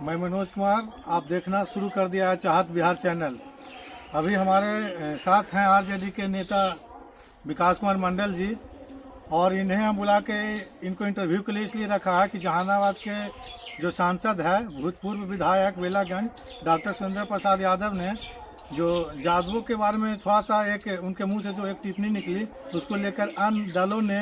मैं मनोज कुमार, आप देखना शुरू कर दिया है चाहत बिहार चैनल। अभी हमारे साथ हैं आरजेडी के नेता विकास कुमार मंडल जी, और इन्हें हम बुला के इनको इंटरव्यू के लिए इसलिए रखा है कि जहानाबाद के जो सांसद है, भूतपूर्व विधायक बेलागंज डॉक्टर सुरेंद्र प्रसाद यादव ने जो यादवों के बारे में थोड़ा सा एक उनके मुंह से जो एक टिप्पणी निकली, उसको लेकर अन्य दलों ने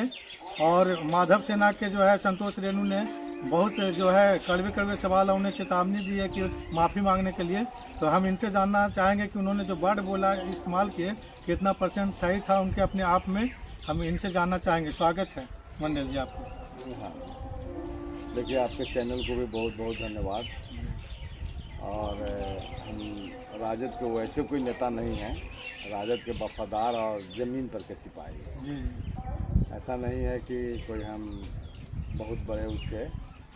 और माधव सेना के जो है संतोष रेणु ने बहुत जो है कड़वे कड़वे सवाल उन्हें चेतावनी दी है कि माफ़ी मांगने के लिए। तो हम इनसे जानना चाहेंगे कि उन्होंने जो वर्ड बोला इस्तेमाल किए कितना % सही था उनके अपने आप में, हम इनसे जानना चाहेंगे। स्वागत है मंडल जी आपको। हाँ, देखिए आपके चैनल को भी बहुत बहुत धन्यवाद। और हम राजद के वैसे कोई नेता नहीं हैं, राजद के वफादार और ज़मीन पर के सिपाही हैं। जी ऐसा नहीं है कि कोई हम बहुत बड़े उसके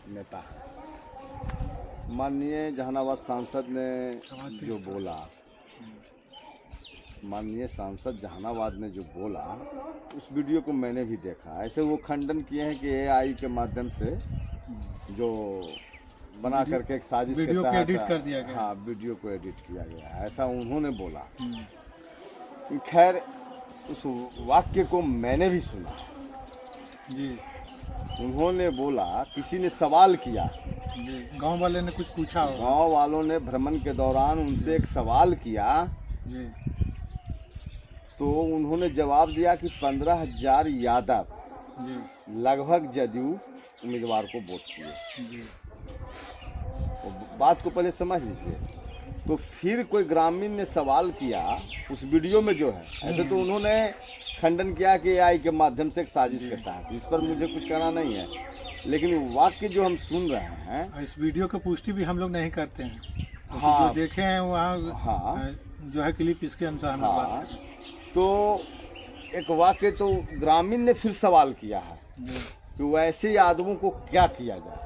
नेता हैं। माननीय जहानाबाद सांसद ने जो बोला, माननीय सांसद जहानाबाद ने जो बोला, उस वीडियो को मैंने भी देखा। ऐसे वो खंडन किए हैं कि एआई के माध्यम से जो बना करके एक साजिश के वीडियो को एडिट कर दिया गया। हाँ, वीडियो को एडिट किया गया, ऐसा उन्होंने बोला। खैर, उस वाक्य को मैंने भी सुना जी। उन्होंने बोला, किसी ने सवाल किया जी, गांव वाले ने कुछ पूछा होगा। गांव वालों ने भ्रमण के दौरान उनसे एक सवाल किया जी। तो उन्होंने जवाब दिया कि 15,000 यादव जी लगभग जदयू उम्मीदवार को वोट किए। जी तो बात को पहले समझ लीजिए। तो फिर कोई ग्रामीण ने सवाल किया उस वीडियो में जो है, ऐसे तो उन्होंने खंडन किया कि एआई के माध्यम से एक साजिश करता है। इस पर मुझे कुछ कहना नहीं है, लेकिन वाक्य जो हम सुन रहे हैं, इस वीडियो की पुष्टि भी हम लोग नहीं करते हैं। हाँ, जो देखे हैं वहाँ हाँ, जो है क्लिप इसके अनुसार हम लोग हाँ, बात करें। तो एक वाक्य तो ग्रामीण ने फिर सवाल किया है जी। कि वैसे आदमों को क्या किया जाए।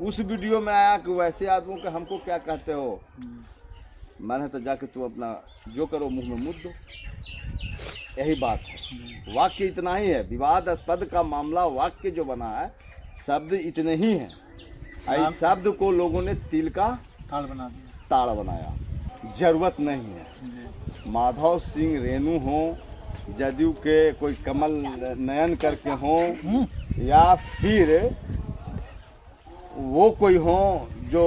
उस वीडियो में आया कि वैसे आदमों के हमको क्या कहते हो। मैंने तो जाके तुम अपना जो करो मुंह में मुद्द दो, यही बात है। वाक्य इतना ही है। विवादास्पद का मामला वाक्य जो बना है, शब्द इतने ही हैं। इस शब्द को लोगों ने तिल का ताड़ बना दिया, ताड़ बनाया। जरूरत नहीं है। जी। माधव सिंह रेणु हो, जदयू के कोई कमल नयन करके हो, या फिर वो कोई हो जो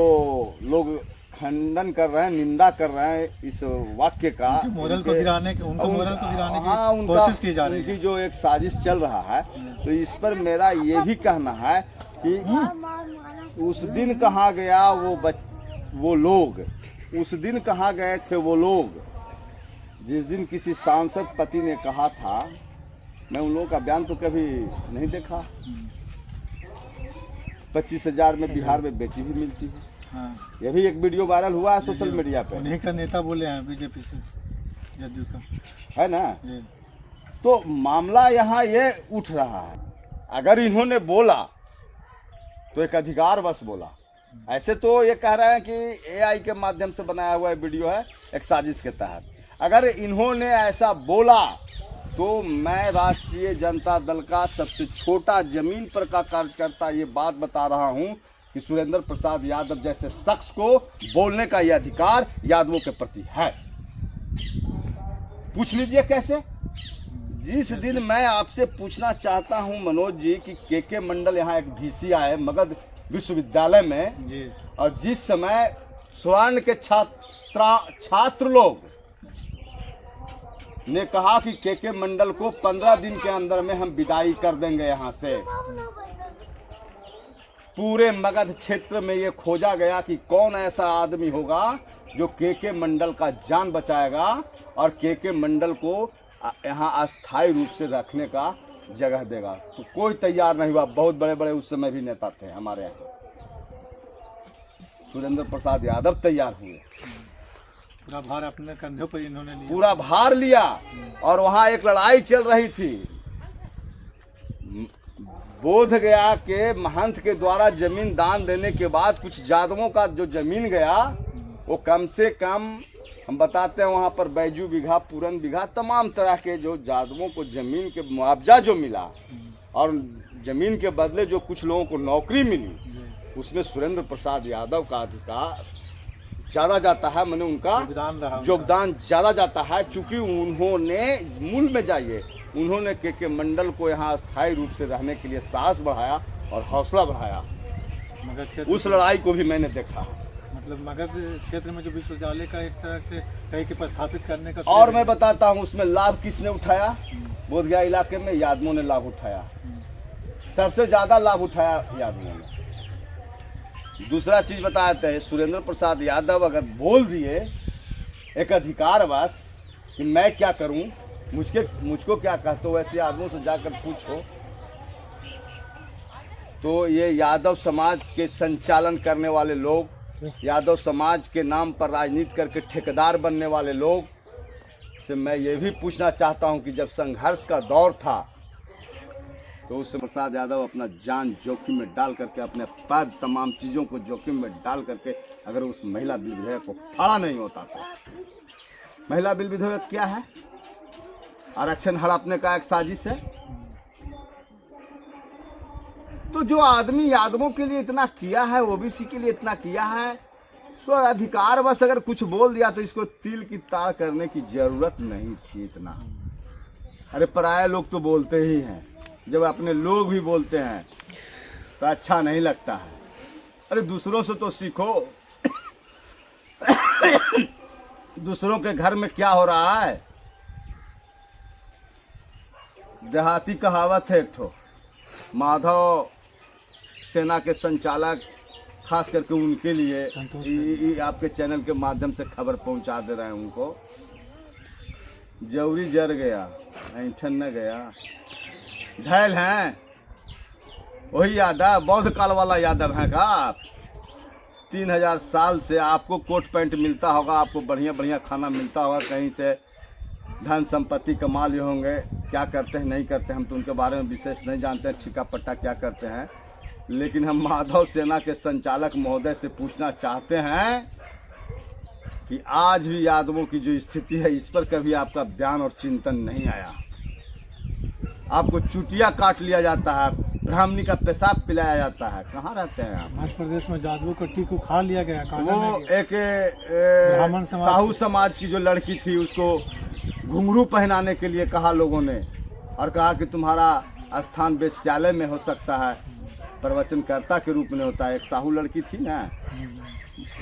लोग खंडन कर रहे हैं, निंदा कर रहे हैं इस वाक्य का, मोरल को गिराने की हाँ, कोशिश की जा रही है। उनकी जो एक साजिश चल रहा है, तो इस पर मेरा ये भी कहना है कि उस दिन कहाँ गया वो लोग, उस दिन कहाँ गए थे वो लोग जिस दिन किसी सांसद पति ने कहा था। मैं उन लोगों का बयान तो कभी नहीं देखा। 25,000 में बिहार में बेटी भी मिलती है। हाँ, ये भी एक वीडियो वायरल हुआ है सोशल मीडिया पे। उन्हीं का नेता बोले हैं बीजेपी से, जदयू का, है ना। जी। तो मामला यहाँ ये उठ रहा है, अगर इन्होंने बोला तो एक अधिकार बस बोला। ऐसे तो ये कह रहे हैं कि एआई के माध्यम से बनाया हुआ वीडियो है, एक साजिश के तहत। अगर इन्होंने ऐसा बोला तो मैं राष्ट्रीय जनता दल का सबसे छोटा जमीन पर का कार्यकर्ता ये बात बता रहा हूं कि सुरेंद्र प्रसाद यादव जैसे शख्स को बोलने का यह अधिकार यादवों के प्रति है। पूछ लीजिए कैसे। जिस दिन मैं आपसे पूछना चाहता हूं मनोज जी कि के मंडल यहाँ एक VC आए मगध विश्वविद्यालय में जी, और जिस समय स्वर्ण के छात्र लोग ने कहा कि के मंडल को 15 दिन के अंदर में हम विदाई कर देंगे यहाँ से, पूरे मगध क्षेत्र में ये खोजा गया कि कौन ऐसा आदमी होगा जो के मंडल का जान बचाएगा और के मंडल को यहाँ अस्थायी रूप से रखने का जगह देगा। तो कोई तैयार नहीं हुआ। बहुत बड़े बड़े उस समय भी नेता थे हमारे यहाँ। सुरेंद्र प्रसाद यादव तैयार हुए, पूरा भार अपने कंधों पर इन्होंने लिया, पूरा भार लिया। और वहाँ एक लड़ाई चल रही थी। बोध गया के महंत के द्वारा जमीन दान देने के बाद कुछ यादवों का जो जमीन गया वो कम से कम, हम बताते हैं वहाँ पर बैजू बीघा, पूरन बीघा, तमाम तरह के जो यादवों को जमीन के मुआवजा जो मिला और जमीन के बदले जो कुछ लोगों को नौकरी मिली, उसमें सुरेंद्र प्रसाद यादव का अधिकार ज़्यादा जाता है, मैंने उनका योगदान ज़्यादा जाता है, क्योंकि उन्होंने मूल में जाइए, उन्होंने के मंडल को यहाँ स्थायी रूप से रहने के लिए साहस बढ़ाया और हौसला बढ़ाया। मगध उस लड़ाई को भी मैंने देखा। मतलब मगध क्षेत्र में जो विश्वविद्यालय का एक तरह से कहीं के प्रस्थापित करने का, और मैं बताता हूँ उसमें लाभ किसने उठाया। बोधगया इलाके में यादवों ने लाभ उठाया, सबसे ज्यादा लाभ उठाया यादवों ने। दूसरा चीज बताते हैं, सुरेंद्र प्रसाद यादव अगर बोल दिए एक अधिकारवश कि मैं क्या करूं, मुझको क्या कहते हो, ऐसे आदमियों से जाकर पूछो, तो ये यादव समाज के संचालन करने वाले लोग, यादव समाज के नाम पर राजनीति करके ठेकेदार बनने वाले लोग से मैं ये भी पूछना चाहता हूं कि जब संघर्ष का दौर था तो उससे प्रसाद यादव अपना जान जोखिम में डाल करके, अपने पद तमाम चीज़ों को जोखिम में डाल करके अगर उस महिला बिल विधेयक को फाड़ा नहीं होता था। महिला बिल विधेयक क्या है? आरक्षण हड़पने का एक साजिश है। तो जो आदमी यादवों के लिए इतना किया है, ओबीसी के लिए इतना किया है, तो अधिकार बस अगर कुछ बोल दिया तो इसको तिल की ताड़ करने की जरूरत नहीं थी इतना। अरे पराये लोग तो बोलते ही हैं, जब अपने लोग भी बोलते हैं तो अच्छा नहीं लगता है। अरे दूसरों से तो सीखो दूसरों के घर में क्या हो रहा है। देहाती कहावत है एक ठो, माधव सेना के संचालक खास करके उनके लिए आपके चैनल के माध्यम से खबर पहुंचा दे रहे हैं उनको, जौरी जर गया ऐठन न गया। घायल हैं वही यादव, बौद्ध काल वाला यादव हैं का आप। 3000 साल से आपको कोट पैंट मिलता होगा, आपको बढ़िया बढ़िया खाना मिलता होगा, कहीं से धन संपत्ति कमा लिए होंगे। क्या करते हैं नहीं करते हम तो उनके बारे में विशेष नहीं जानते हैं, ठिका पट्टा क्या करते हैं। लेकिन हम माधव सेना के संचालक महोदय से पूछना चाहते हैं कि आज भी यादवों की जो स्थिति है इस पर कभी आपका बयान और चिंतन नहीं आया। आपको चुटिया काट लिया जाता है, ब्राह्मणी का पेशाब पिलाया जाता है। कहाँ रहते हैं आप? मध्य प्रदेश में यादवों को टीकू खा लिया गया। वो एक साहू समाज की जो लड़की थी उसको घुंघरू पहनाने के लिए कहा लोगों ने, और कहा कि तुम्हारा स्थान वेश्यालय में हो सकता है, प्रवचनकर्ता के रूप में होता है। एक साहू लड़की थी ना,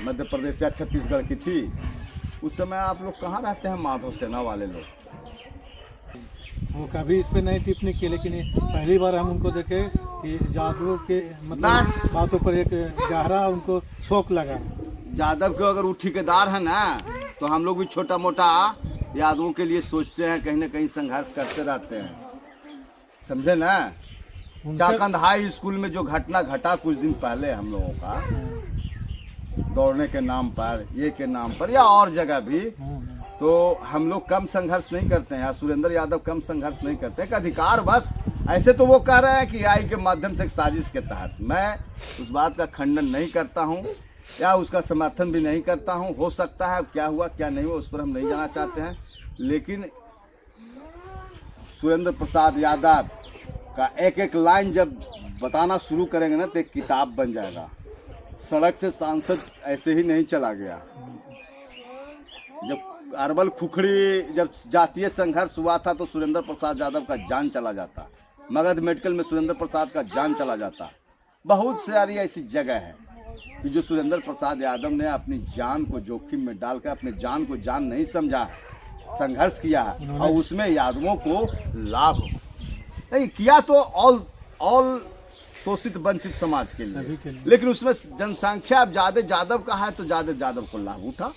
मध्य प्रदेश या छत्तीसगढ़ की थी। उस समय आप लोग कहाँ रहते हैं माधव सेना वाले लोग? वो कभी इस पे नहीं टिप्पणी की, लेकिन पहली बार हम उनको देखे कि यादवों के मतलब बातों पर एक गहरा उनको शौक लगा। यादव के अगर वो ठेकेदार है ना, तो हम लोग भी छोटा मोटा यादवों के लिए सोचते हैं, कहीं ना कहीं संघर्ष करते रहते हैं, समझे ना। चाकंद हाई स्कूल में जो घटना घटा कुछ दिन पहले हम लोगों का, दौड़ने के नाम पर, ये के नाम पर या और जगह भी, तो हम लोग कम संघर्ष नहीं करते हैं। सुरेंद्र यादव कम संघर्ष नहीं करते, एक अधिकार बस। ऐसे तो वो कह रहे हैं कि आई के माध्यम से एक साजिश के तहत, मैं उस बात का खंडन नहीं करता हूँ या उसका समर्थन भी नहीं करता हूँ। हो सकता है क्या हुआ क्या नहीं हुआ उस पर हम नहीं जाना चाहते हैं, लेकिन सुरेंद्र प्रसाद यादव का एक एक लाइन जब बताना शुरू करेंगे ना तो एक किताब बन जाएगा। सड़क से सांसद ऐसे ही नहीं चला गया। जब अरवल खुखड़ी जब जातीय संघर्ष हुआ था तो सुरेंद्र प्रसाद यादव का जान चला जाता, मगध मेडिकल में सुरेंद्र प्रसाद का जान चला जाता। बहुत सारी ऐसी जगह है कि जो सुरेंद्र प्रसाद यादव ने अपनी जान को जोखिम में डालकर, अपने जान को जान नहीं समझा, संघर्ष किया है और उसमें यादवों को लाभ नहीं किया तो ऑल शोषित वंचित समाज के लिए, लेकिन उसमें जनसंख्या अब ज्यादा यादव का है तो ज्यादा यादव को लाभ उठा।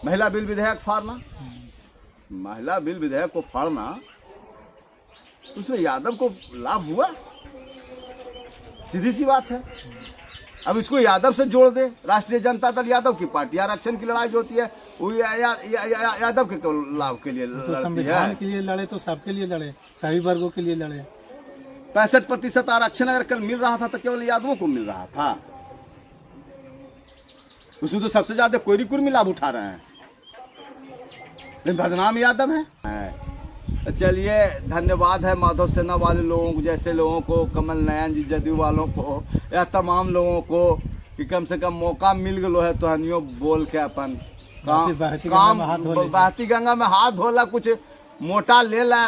महिला बिल विधेयक फाड़ना, महिला बिल विधेयक को फाड़ना, उसमें यादव को लाभ हुआ, सीधी सी बात है। अब इसको यादव से जोड़ दे, राष्ट्रीय जनता दल यादव की पार्टी, आरक्षण की लड़ाई जो होती है वो यादव के लाभ के लिए तो संविधान के लिए लड़े तो सबके लिए लड़े, सभी वर्गों के लिए लड़े। 65% आरक्षण अगर कल मिल रहा था तो केवल यादवों को मिल रहा था, उसमें तो सबसे ज्यादा कोयरी कुर्मी लाभ उठा रहे हैं, लेकिन बदनाम यादव है। चलिए, धन्यवाद है माधव सेना वाले लोगों को, जैसे लोगों को, कमल नयन जी जदयू वालों को, या तमाम लोगों को कि कम से कम मौका मिल गलो है तो हनियो बोल के अपन काम बहती गंगा में हाथ धो लीजिए। बहती गंगा में हाथ धोला, कुछ मोटा ले ला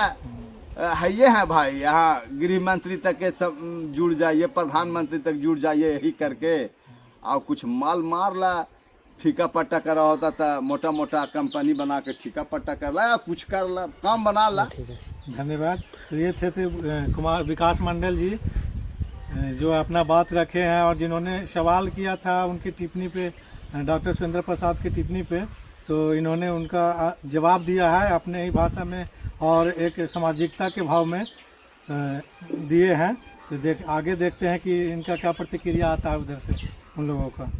है ये है भाई। यहाँ गृह मंत्री तक के सब जुड़ जाइए, प्रधानमंत्री तक जुड़ जाइए, यही करके और कुछ माल मार ला। ठीका पट्टा करा होता था, मोटा मोटा कंपनी बना के ठीका पट्टा कर ला या कुछ कर ला, काम बना ला। धन्यवाद। तो ये थे कुमार विकास मंडल जी, जो अपना बात रखे हैं और जिन्होंने सवाल किया था उनकी टिप्पणी पे, डॉक्टर सुरेंद्र प्रसाद की टिप्पणी पे, तो इन्होंने उनका जवाब दिया है अपने ही भाषा में और एक सामाजिकता के भाव में दिए हैं। तो आगे देखते हैं कि इनका क्या प्रतिक्रिया आता है उधर से उन लोगों का।